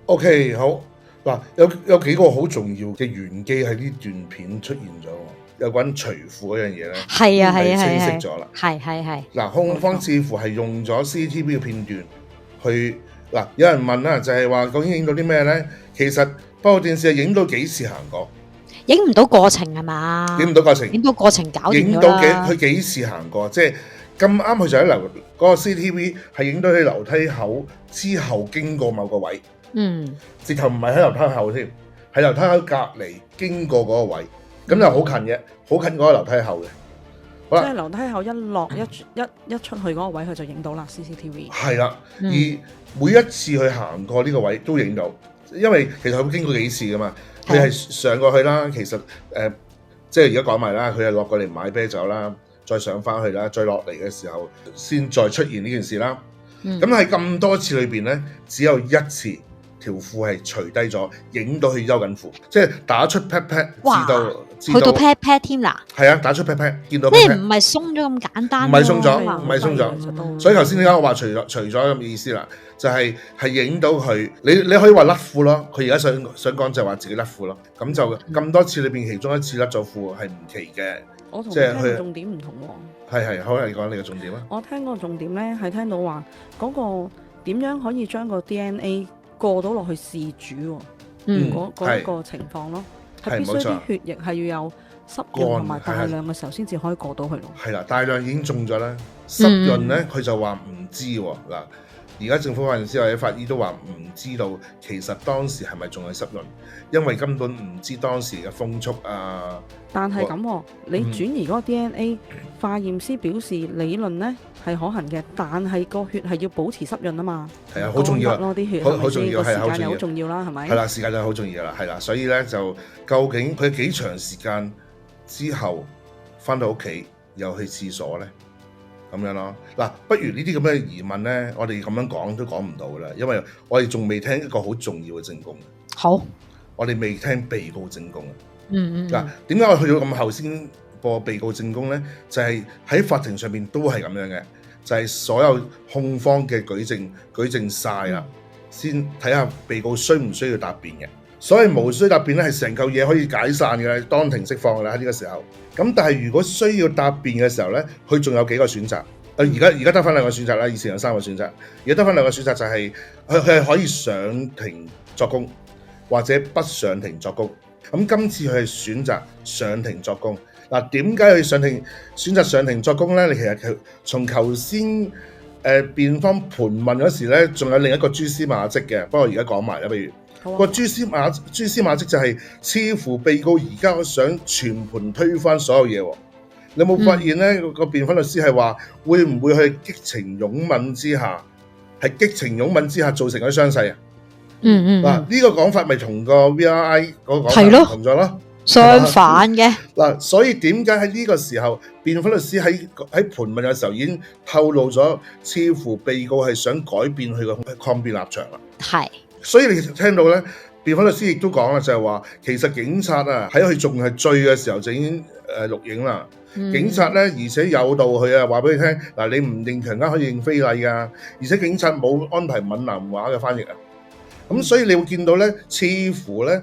OK， 好嗱，有幾個好重要嘅玄機喺呢段片出現咗。有關除褲嗰樣嘢咧，係啊係啊清晰咗啦，係嗱，控方似乎係用咗 CCTV 嘅片段去嗱，有人問啦，就係話究竟影到啲咩咧？其實包括電視係影到幾時行過，影唔到過程係嘛？影唔到過程，影到過程搞掂影到佢幾時行過，即係咁啱佢就喺樓嗰個 CCTV 係影到喺樓梯口之後經過某個位，直頭唔係喺樓梯口添，喺樓梯口隔離經過嗰個位。咁就好近嘅，好近嗰個樓梯口嘅。即係樓梯口一落一出去嗰個位，佢就影到啦 CCTV。係啦，而每一次佢行過呢個位都影到，因為其實佢經過幾次噶嘛。佢係上過去啦，其實即係而家講埋啦，佢係落過嚟買啤酒啦，再上翻去啦，再落嚟嘅時候先再出現呢件事啦。咁喺咁多次裏邊咧，只有一次條褲係除低咗，影到佢休緊褲，即係打出 pat pat 至到去到 pat pat 添啦。係啊，打出 pat pat，見到即 pat 係 pat 唔係鬆咗咁簡單，唔係鬆咗，可能唔係鬆咗。所以頭先點解我話除咗咁嘅意思啦，就係影到佢，你可以話甩褲咯。佢而家想講就係話自己甩褲咯。咁就咁多次裏邊，其中一次甩咗褲係唔奇嘅。我同你即係佢聽嘅重點唔同喎。係，可能你講你嘅重點啊。我聽個重點咧係聽到話嗰個點樣可以將個 DNA 過到落去事主喎。嗰一個情況咯，係必須啲血液係要有濕潤同埋大量嘅時候先至可以過到去咯。係啦，大量已經中咗啦，濕潤咧佢就話唔知喎。嗱，而家政府發言之後，啲法醫都話唔知道其實當時係咪仲係濕潤，因為根本唔知當時嘅風速啊。但係咁，你轉移嗰個 DNA，化驗師表示理論咧係可行嘅，但係個血係要保持濕潤啊嘛。係啊，好重要咯，啲血好重要，係時間又好重要啦，係咪？係啦，時間就好重要啦，係啦，所以咧就究竟佢幾長時間之後翻到屋企又去廁所咧？咁樣咯。嗱，不如呢啲咁嘅疑問咧，我哋咁樣講都講唔到啦，因為我哋仲未聽一個好重要嘅證供。好，我哋未聽被告證供啊。嗱，點解我去到咁後先播被告證供咧？就係喺法庭上面都係咁樣嘅，就係所有控方嘅舉證晒啦，先睇下被告需唔需要答辯嘅。所以無需答辯咧，係成嚿嘢可以解散嘅，當庭釋放嘅啦喺呢個時候。咁但係如果需要答辯嘅時候咧，佢仲有幾個選擇。而家得翻兩個選擇啦，以前有3個選擇，而家得翻2個選擇，就係佢係可以上庭作供，或者不上庭作供。咁今次佢係選擇上庭作供。嗱，點解佢選擇上庭作供咧？你其實從頭先辯方盤問嗰時咧，仲有另一個蛛絲馬跡嘅。不過而家講埋啦，不如個蛛絲馬跡就係似乎被告而家想全盤推翻所有嘢喎。你有冇發現咧？個辯方律師係話會唔會去激情擁吻之下，造成咗傷勢啊？嗱，呢個講法咪同個 VRI 嗰個講法唔同咗咯，相反嘅。嗱，所以點解喺呢個時候，辯方律師喺盤問嘅時候已經透露咗，似乎被告係想改變佢個抗辯立場啦。係，所以你聽到咧，辯方律師亦都講啦，就係話其實警察啊喺佢仲係醉嘅時候就已經錄影啦。警察咧，而且誘導佢啊，話俾佢聽嗱，你唔認強姦可以認非禮噶，而且警察冇安排閩南話嘅翻譯啊。咁所以你會見到咧，似乎咧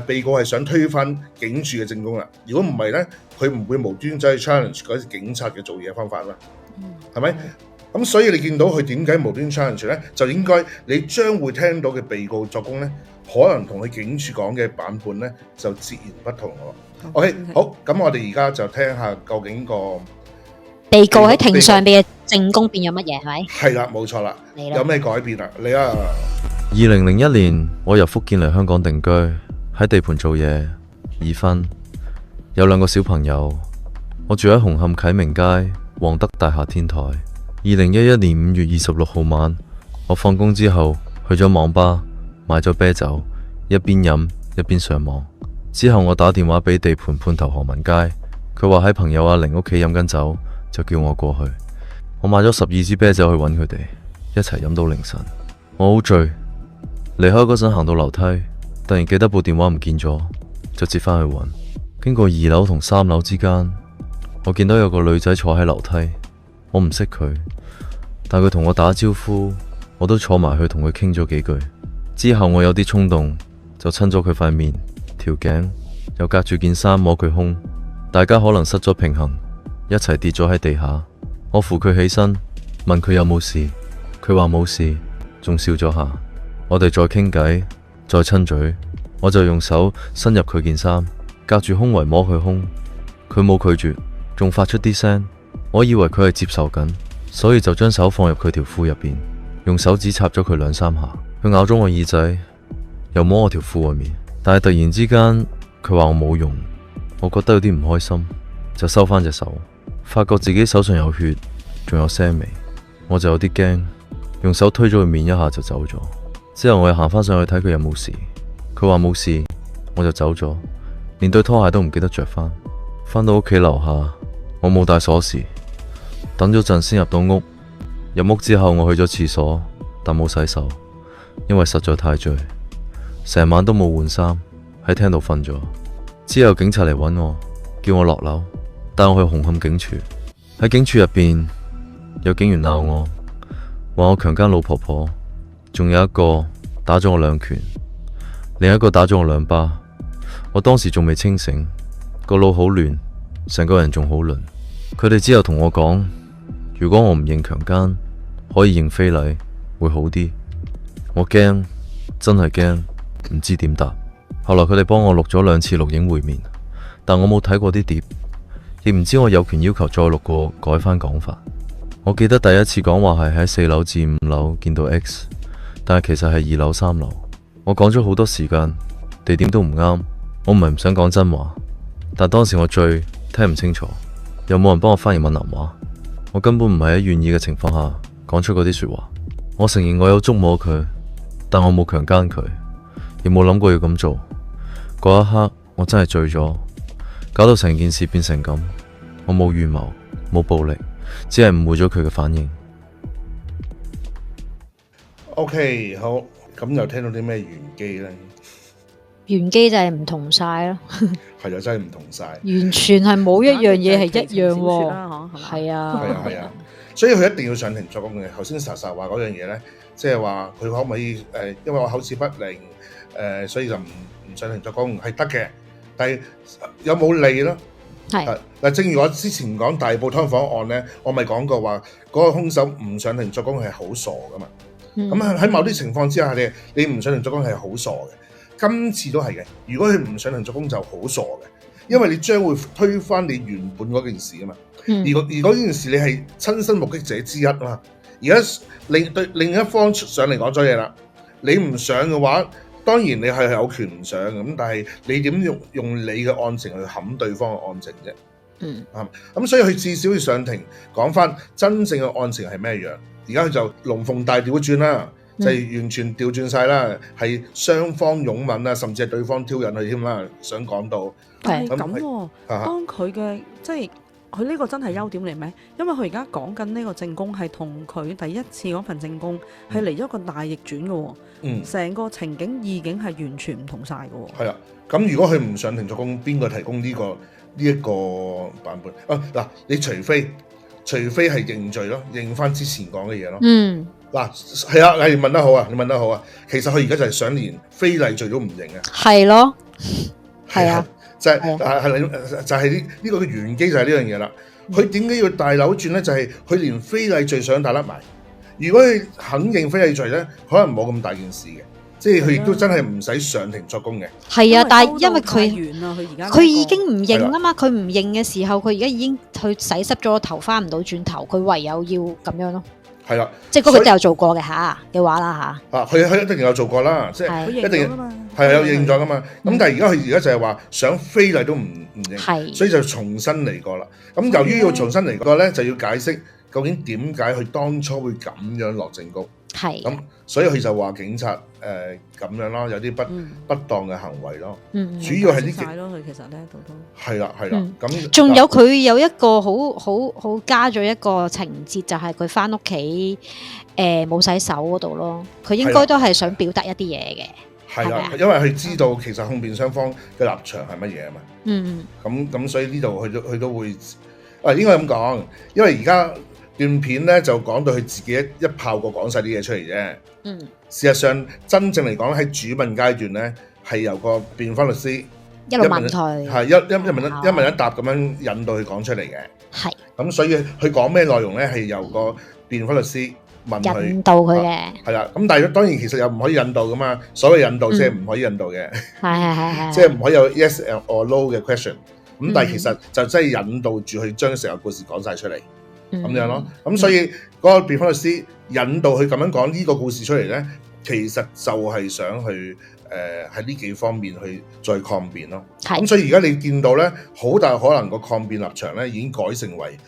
被告係想推翻警署嘅證供啦。如果唔係咧，佢唔會無端走去 challenge 嗰啲警察嘅做嘢方法啦，係咪？咁所以你見到佢點解無端 challenge 咧？就應該你將會聽到嘅被告作供咧，可能同佢警署講嘅版本咧就截然不同咯。OK， 好，咁我哋而家就聽下究竟個被告喺庭上邊嘅證供變咗乜嘢，係咪？係啦，冇錯啦，有咩改變啊？你啊，2001年我由福建嚟香港定居，喺地盤做嘢，已婚，有2個小朋友。我住喺紅磡啟明街旺德大廈天台。2011年5月26號晚，我放工之後去咗網吧買咗啤酒，一邊飲一邊上網。之後我打電話俾地盤判頭何文佳，佢話喺朋友阿玲屋企飲緊酒，就叫我過去。我買咗12支啤酒去揾佢哋，一齊飲到凌晨。我好醉，離開嗰陣行到樓梯，突然記得部電話唔見咗，就接返去揾。經過2樓同3樓之間，我見到有個女仔坐喺樓梯，我唔識佢，但佢同我打招呼，我都坐埋去同佢傾咗幾句。之後我有啲衝動，就親咗佢塊面、條頸，又隔住件衫摸佢胸，大家可能失咗平衡，一齊跌咗喺地下。我扶佢起身，問佢有冇事，佢話冇事，仲笑咗下。我哋再傾偈，再親嘴，我就用手伸入佢件衫，隔住胸圍摸佢胸，佢冇拒絕，仲發出啲聲。我以為佢係接受緊，所以就將手放入佢條褲入邊，用手指插咗佢2-3下。佢咬咗我耳仔，又摸我條褲外面。但係突然之間，佢話我冇用，我覺得有啲唔開心，就收翻隻手，發覺自己手上有血，仲有腥味，我就有啲驚，用手推咗佢面一下就走咗。之後我又行翻上去睇佢有冇事，佢話冇事，我就走咗，連對拖鞋都唔記得着翻。翻到屋企樓下，我冇帶鎖匙，等咗陣先入到屋。入屋之後我去咗廁所，但冇洗手，因為實在太醉。成晚都冇換衫，喺廳度瞓咗。之後警察嚟揾我，叫我落樓，帶我去紅磡警署。喺警署入邊，有警員鬧我，話我強姦老婆婆，仲有一個打咗我2拳，另一個打咗我2巴。我當時仲未清醒，個腦好亂，成個人仲好亂。佢哋之後同我講，如果我唔認強姦，可以認非禮，會好啲。我驚，真係驚，唔知點答。後來佢哋幫我錄咗2次錄影會面，但我冇睇過啲碟，亦唔知我有權要求再錄過，改翻講法。我記得第一次講話係喺4樓至5樓見到 X， 但係其實係2樓3樓。我講咗好多時間，地點都唔啱。我唔係唔想講真話，但當時我醉，聽唔清楚，又冇人幫我翻譯閩南話，我根本唔係喺願意嘅情況下講出嗰啲說話。我承認我有觸摸佢，但我冇強姦佢，亦冇諗過要咁做。嗰一刻我真係醉咗，搞到成件事變成咁。我冇預謀，冇暴力，只係誤會咗佢嘅反應。OK， 好，咁又聽到啲咩玄機呢？玄機就係唔同晒咯，係啊，真係唔同晒，完全係冇一樣嘢係一樣喎。係啊，係啊，所以佢一定要上庭作供嘅。頭先實話嗰樣嘢咧，即係話佢可唔可以因為我口齒不靈所以就唔上庭作供係得嘅，但係有冇利咯？係嗱，正如我之前講大埔劏房案咧，我咪講過話嗰個兇手唔上庭作供係好傻噶嘛。咁喺某啲情況之下，你唔上庭作供係好傻嘅。今次都係嘅，如果佢唔上庭作供就好傻嘅，因為你將會推翻你原本嗰件事啊嘛。而嗰件事你係親身目擊者之一啊嘛。而家對另一方上嚟講咗嘢啦，你唔上嘅話，當然你係有權唔上咁，但係你點用你嘅案情去冚對方嘅案情啫？咁所以佢至少要上庭講翻真正嘅案情係咩樣。而家佢就龍鳳大調轉啦。就係完全調轉晒啦，係雙方擁吻啦，甚至係對方挑釁佢添啦，想講到係咁喎。當佢嘅即係佢呢個真係優點嚟咩？因為佢而家講緊呢個證供係同佢第一次嗰份證供係嚟咗個大逆轉嘅喎。成個情景意境係完全唔同晒嘅喎。係啊，咁如果佢唔上庭作供，邊個提供呢一個版本？嗱，你除非係認罪咯，認翻之前講嘅嘢咯。嗱，係啊，你問得好啊，其實佢而家就係想連非禮罪都唔認啊。係咯，係啊，就係呢個嘅玄機就係呢樣嘢啦。佢點解要大扭轉咧？就係佢連非禮罪想打甩埋。如果佢肯認非禮罪咧，可能冇咁大件事嘅，即係佢亦都真係唔使上庭作供嘅。係啊，但係因為佢已經唔認啊嘛，佢唔認嘅時候，佢而家已經去洗濕咗個頭，翻唔到轉頭，佢唯有要咁樣咯。係啦，即係嗰個都有做過嘅嘅話啦佢一定有做過啦，即係一定係有認咗噶嘛。咁但係佢而家就係話想非禮都唔認，所以就重新嚟過啦。咁由於要重新嚟過咧，就要解釋究竟點解佢當初會咁樣落證供。咁，所以佢就話警察咁樣咯，有啲不當嘅行為咯。主要係呢幾咯，佢其實咧都係啦。咁仲有佢有一個好加咗一個情節，就係佢翻屋企冇洗手嗰度咯。佢應該都係想表達一啲嘢嘅。係啦，因為佢知道其實控辯雙方嘅立場係乜嘢啊嘛。咁所以呢度佢都會應該咁講，因為而家段片咧就講到佢自己一炮過講晒啲嘢出嚟啫。事實上真正嚟講喺主問階段咧，係由個辯方律師一路問佢，係一問一答咁樣引導佢講出嚟嘅。係咁，所以佢講咩內容咧，係由個辯方律師問佢引導佢嘅。係啦，咁但係當然其實又唔可以引導噶嘛。所謂引導即係唔可以引導嘅，係即係唔可以有 yes or no 嘅 question。咁但係其實就真係引導住佢將成個故事講晒出嚟。咁樣咯，咁所以嗰個辯方律師引導佢咁樣講呢個故事出嚟咧，其實就係想去喺呢幾方面去再抗辯咯。咁所以而家你見到咧，好大可能個抗辯立場咧已經改成為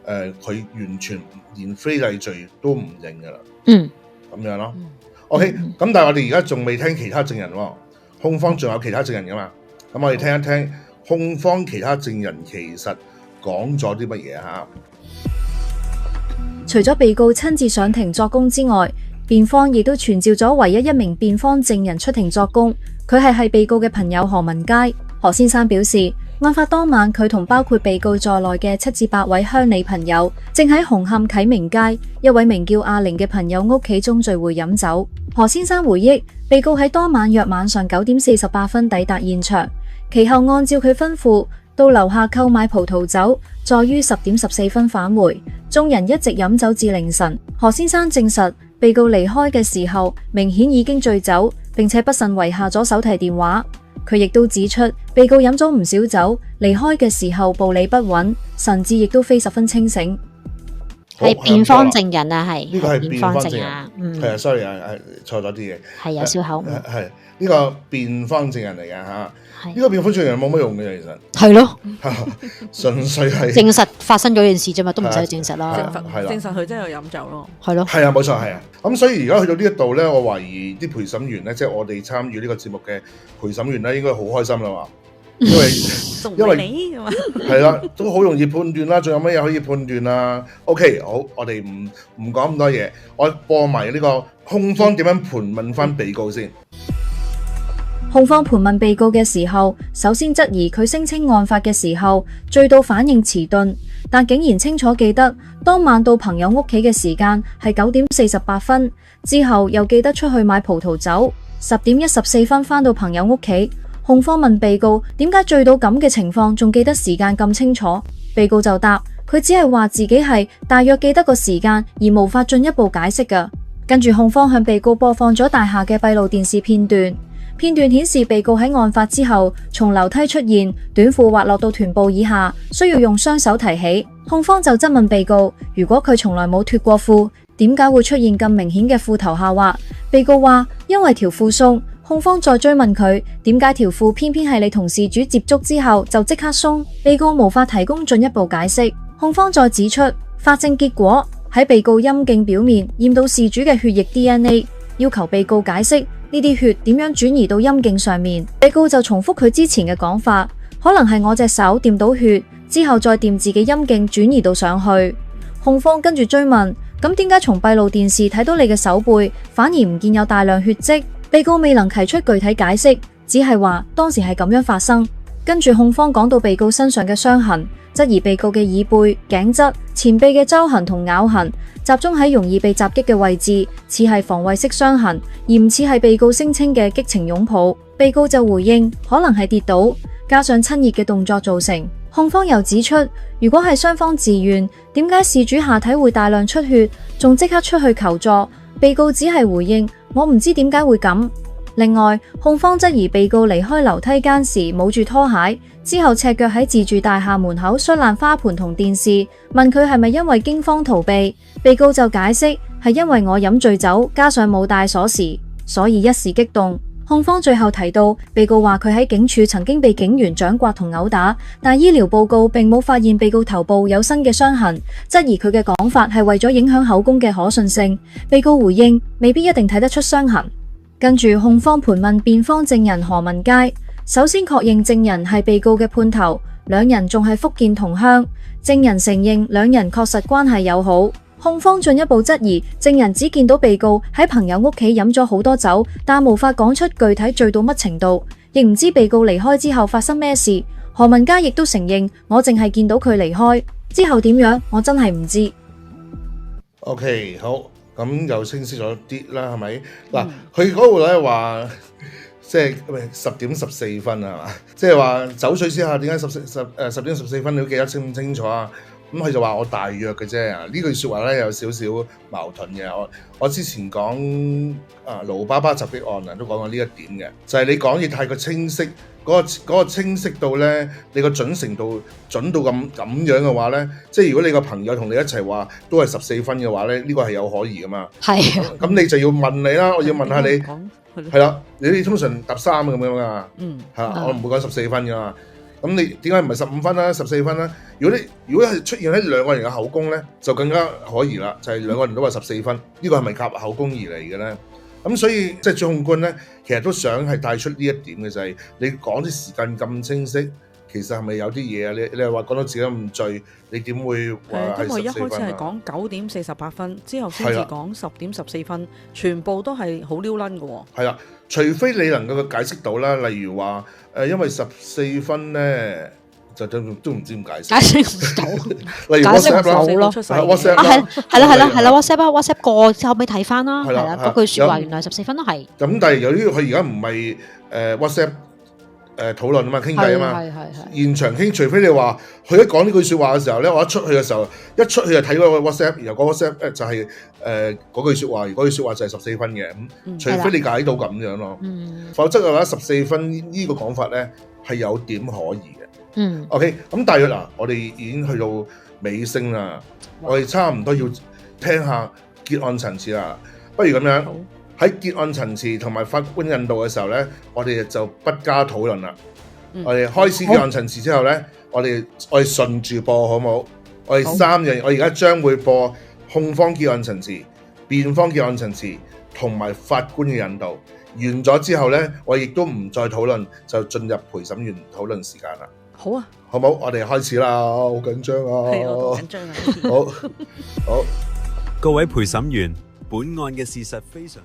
佢完全連非禮罪都唔認噶啦。咁樣咯。OK，咁但係我哋而家仲未聽其他證人喎，控方仲有其他證人噶嘛？咁我哋聽一聽控方其他證人其實講咗啲乜嘢嚇。除咗被告親自上庭作供之外，辯方亦都傳召咗唯一一名辯方證人出庭作供，佢係被告嘅朋友何文佳。何先生表示，案發當晚佢同包括被告在內嘅7至8位鄉里朋友，正喺紅磡啟明街一位名叫阿玲嘅朋友屋企中聚會飲酒。何先生回憶，被告喺當晚約晚上9點48分抵達現場，其後按照佢吩咐到樓下購買葡萄酒，再於10點14分返回，眾人一直飲酒至凌晨。何先生證實，被告離開嘅時候明顯已經醉酒，並且不慎遺下咗手提電話。佢亦都指出，被告飲咗唔少酒，離開嘅時候步履不穩，神志亦都非十分清醒。係辯方證人啊，係呢個係辯方證人啊，係啊，sorry 啊，錯咗啲嘢，係有少口誤，係呢個辯方證人嚟嘅嚇。呢個辯方證人冇乜用嘅，其實係咯，純粹係證實發生咗件事啫嘛，都唔使證實啦，證實佢真係有飲酒咯，係咯，係啊，冇錯係啊。咁所以而家去到呢一度咧，我懷疑啲陪審員咧，即係我哋參與呢個節目嘅陪審員咧，應該好開心啦嘛，因為係啦，都好容易判斷啦，仲有乜嘢可以判斷啊 ？OK， 好，我哋唔講咁多嘢，我播埋呢個控方點樣盤問翻被告先。控方盤問被告嘅時候，首先質疑佢聲稱案發嘅時候醉到反應遲鈍，但竟然清楚記得當晚到朋友屋企嘅時間係9點48分，之後又記得出去買葡萄酒，10點14分返到朋友屋企。控方問被告點解醉到咁嘅情況仲記得時間咁清楚，被告就答佢只係話自己係大約記得個時間，而無法進一步解釋㗎。跟住控方向被告播放咗大廈嘅閉路電視片段。片段顯示被告喺案發之後從樓梯出現，短褲滑落到臀部以下，需要用雙手提起。控方就質問被告，如果佢從來冇脫過褲，點解會出現咁明顯嘅褲頭下滑？被告話因為條褲鬆。控方再追問佢點解條褲偏偏係你同事主接觸之後就即刻鬆，被告無法提供進一步解釋。控方再指出法證結果喺被告陰莖表面驗到事主嘅血液 DNA， 要求被告解釋呢啲血點樣轉移到陰莖上面。被告就重複佢之前嘅講法，可能係我隻手掂到血之後再掂自己陰莖轉移到上去。控方跟住追問，咁點解從閉路電視睇到你嘅手背反而唔見有大量血跡？被告未能提出具體解釋，只係話當時係咁樣發生。跟住控方講到被告身上嘅傷痕，質疑被告嘅耳背、頸側、前臂嘅周痕同咬痕集中喺容易被襲擊嘅位置，似係防衛式傷痕，而唔似係被告聲稱嘅激情擁抱。被告就回應可能係跌倒，加上親熱嘅動作造成。控方又指出，如果係雙方自願，點解事主下體會大量出血，仲即刻出去求助？被告只係回應我唔知點解會咁。另外，控方質疑被告離開樓梯間時冇住拖鞋，之後赤腳喺自住大廈門口摔爛花盆同電視，問佢係咪因為驚慌逃避。被告就解釋係因為我飲醉酒，加上冇帶鎖匙，所以一時激動。控方最後提到，被告話佢喺警署曾經被警員掌摑同毆打，但醫療報告並冇發現被告頭部有新嘅傷痕，質疑佢嘅講法係為咗影響口供嘅可信性。被告回應未必一定睇得出傷痕。跟住控方盤問辯方證人何文佳，首先確認證人係被告嘅判頭，兩人仲係福建同鄉，證人承認兩人確實關係友好。控方進一步質疑證人只見到被告喺朋友屋企飲咗好多酒，但無法講出具體醉到乜程度，亦唔知被告離開之後發生咩事。何文佳亦都承認我淨係見到佢離開之後點樣，我真係唔知。OK， 好，咁又清晰咗啲啦，係咪？嗱，佢嗰度咧話，即係10點14分係嘛？即係話酒醉之下點解10點14分你都記得清唔清楚啊？咁佢就話我大約嘅啫，呢句説話咧有少少矛盾嘅。我之前講盧爸爸襲擊案都講過呢一點嘅，就係你講嘢太過清晰，嗰個清晰到咧，你個準程度準到咁樣嘅話咧，即係如果你個朋友同你一齊話都係14分嘅話咧，呢個係有可疑噶嘛。係。咁你就要問你啦，我要問下你，係啦，你通常答3咁樣噶，係啦，我唔會講14分噶嘛。咁你點解唔係15分啦、14分啦？如果係出現喺兩個人嘅口供咧，就更加可疑啦。就係兩個人都話14分，呢個係咪靠口供而嚟嘅咧？咁所以即係主控官咧，其實都想係帶出呢一點嘅，就係你講啲時間咁清晰，其實係咪有啲嘢啊？你係話講到自己咁醉，你點會話係因為一14分啊？開始係講9點48分，之後先至講10點14分，全部都係好撩撚嘅喎。係啦，除非你能夠解釋到啦，例如話因為14分咧。就都唔知點解釋唔到，例如 WhatsApp 咯，WhatsApp 係啦 WhatsApp 過後尾睇翻啦，係啦嗰句説話原來14分都係。咁但係由於佢而家唔係WhatsApp 討論啊嘛，傾偈啊嘛，現場傾，除非你話佢一講呢句説話嘅時候咧，我一出去嘅時候，一出去就睇嗰個 WhatsApp，然後個 WhatsApp 就係嗰句説話，而嗰句説話就係14分嘅，除非你解到咁樣咯，否則嘅話14分呢個講法咧係有點可疑嘅。OK， 咁大約嗱，我哋已經去到尾聲啦，我哋差唔多要聽下結案陳詞啦。不如咁樣喺結案陳詞同埋法官引導嘅時候咧，我哋就不加討論啦。我哋開始結案陳詞之後咧，我哋順住播好冇？我哋3樣，我而家將會播控方結案陳詞、辯方結案陳詞同埋法官嘅引導。完咗之後咧，我亦都唔再討論，就進入陪審員討論時間啦。好啊，好冇？我哋開始啦，好緊張啊！係啊，好緊張啊！好，各位陪審員，本案嘅事實非常。